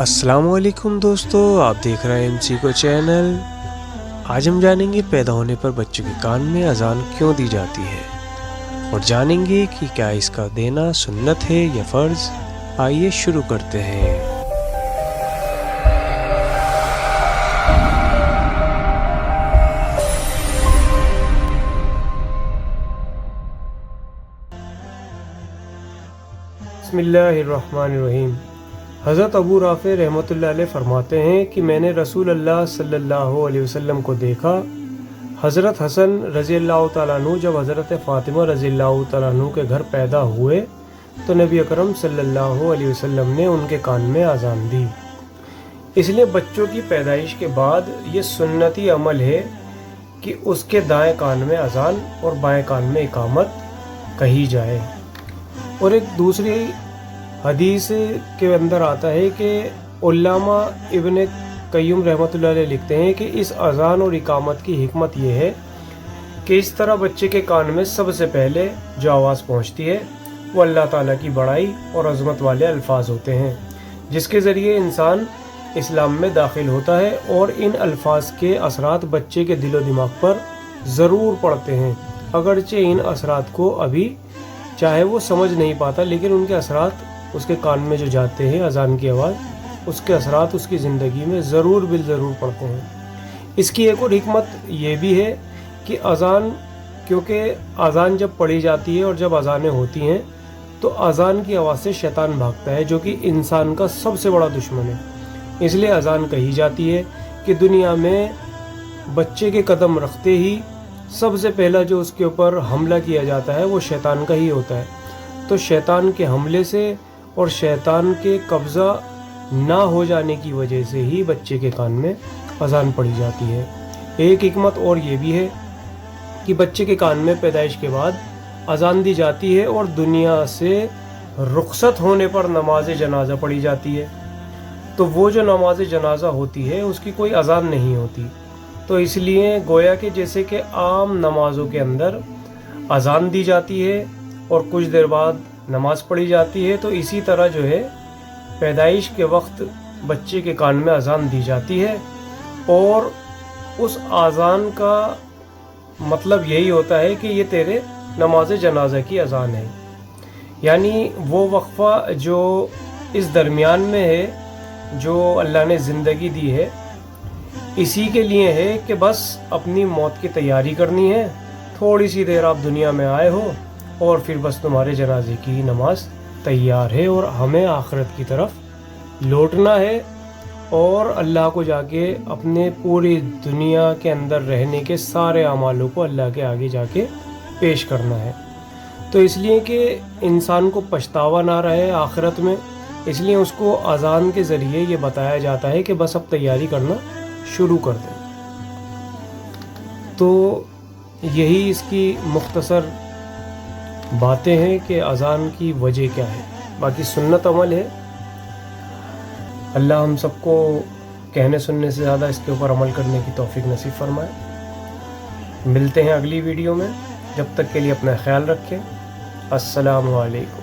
السلام علیکم دوستو، آپ دیکھ رہے ہیں MC کو چینل۔ آج ہم جانیں گے پیدا ہونے پر بچوں کے کان میں اذان کیوں دی جاتی ہے، اور جانیں گے کہ کیا اس کا دینا سنت ہے یا فرض۔ آئیے شروع کرتے ہیں۔ بسم اللہ الرحمن الرحیم۔ حضرت ابو رافع رحمۃ اللہ علیہ فرماتے ہیں کہ میں نے رسول اللہ صلی اللہ علیہ وسلم کو دیکھا۔ حضرت حسن رضی اللہ تعالیٰ عنہ جب حضرت فاطمہ رضی اللہ تعالیٰ عنہ کے گھر پیدا ہوئے تو نبی اکرم صلی اللہ علیہ وسلم نے ان کے کان میں اذان دی۔ اس لیے بچوں کی پیدائش کے بعد یہ سنتی عمل ہے کہ اس کے دائیں کان میں اذان اور بائیں کان میں اقامت کہی جائے۔ اور ایک دوسری حدیث کے اندر آتا ہے کہ علامہ ابن قیم رحمۃ اللہ علیہ لکھتے ہیں کہ اس اذان اور اقامت کی حکمت یہ ہے کہ اس طرح بچے کے کان میں سب سے پہلے جو آواز پہنچتی ہے وہ اللہ تعالیٰ کی بڑائی اور عظمت والے الفاظ ہوتے ہیں، جس کے ذریعے انسان اسلام میں داخل ہوتا ہے، اور ان الفاظ کے اثرات بچے کے دل و دماغ پر ضرور پڑتے ہیں، اگرچہ ان اثرات کو ابھی چاہے وہ سمجھ نہیں پاتا، لیکن ان کے اثرات اس کے کان میں جو جاتے ہیں اذان کی آواز، اس کے اثرات اس کی زندگی میں ضرور بالضرور پڑتے ہیں۔ اس کی ایک اور حکمت یہ بھی ہے کہ اذان، کیونکہ اذان جب پڑھی جاتی ہے اور جب اذانیں ہوتی ہیں تو اذان کی آواز سے شیطان بھاگتا ہے، جو کہ انسان کا سب سے بڑا دشمن ہے۔ اس لیے اذان کہی جاتی ہے کہ دنیا میں بچے کے قدم رکھتے ہی سب سے پہلا جو اس کے اوپر حملہ کیا جاتا ہے وہ شیطان کا ہی ہوتا ہے۔ تو شیطان کے حملے سے اور شیطان کے قبضہ نہ ہو جانے کی وجہ سے ہی بچے کے کان میں اذان پڑھی جاتی ہے۔ ایک حکمت اور یہ بھی ہے کہ بچے کے کان میں پیدائش کے بعد اذان دی جاتی ہے اور دنیا سے رخصت ہونے پر نماز جنازہ پڑھی جاتی ہے۔ تو وہ جو نماز جنازہ ہوتی ہے اس کی کوئی اذان نہیں ہوتی، تو اس لیے گویا کہ جیسے کہ عام نمازوں کے اندر اذان دی جاتی ہے اور کچھ دیر بعد نماز پڑھی جاتی ہے، تو اسی طرح جو ہے پیدائش کے وقت بچے کے کان میں اذان دی جاتی ہے، اور اس اذان کا مطلب یہی ہوتا ہے کہ یہ تیرے نماز جنازہ کی اذان ہے۔ یعنی وہ وقفہ جو اس درمیان میں ہے، جو اللہ نے زندگی دی ہے، اسی کے لیے ہے کہ بس اپنی موت کی تیاری کرنی ہے، تھوڑی سی دیر آپ دنیا میں آئے ہو اور پھر بس تمہارے جنازے کی نماز تیار ہے، اور ہمیں آخرت کی طرف لوٹنا ہے اور اللہ کو جا کے اپنے پوری دنیا کے اندر رہنے کے سارے اعمالوں کو اللہ کے آگے جا کے پیش کرنا ہے۔ تو اس لیے کہ انسان کو پچھتاوا نہ رہے آخرت میں، اس لیے اس کو اذان کے ذریعے یہ بتایا جاتا ہے کہ بس اب تیاری کرنا شروع کر دیں۔ تو یہی اس کی مختصر باتیں ہیں کہ اذان کی وجہ کیا ہے، باقی سنت عمل ہے۔ اللہ ہم سب کو کہنے سننے سے زیادہ اس کے اوپر عمل کرنے کی توفیق نصیب فرمائے۔ ملتے ہیں اگلی ویڈیو میں، جب تک کے لیے اپنا خیال رکھیں۔ السلام علیکم۔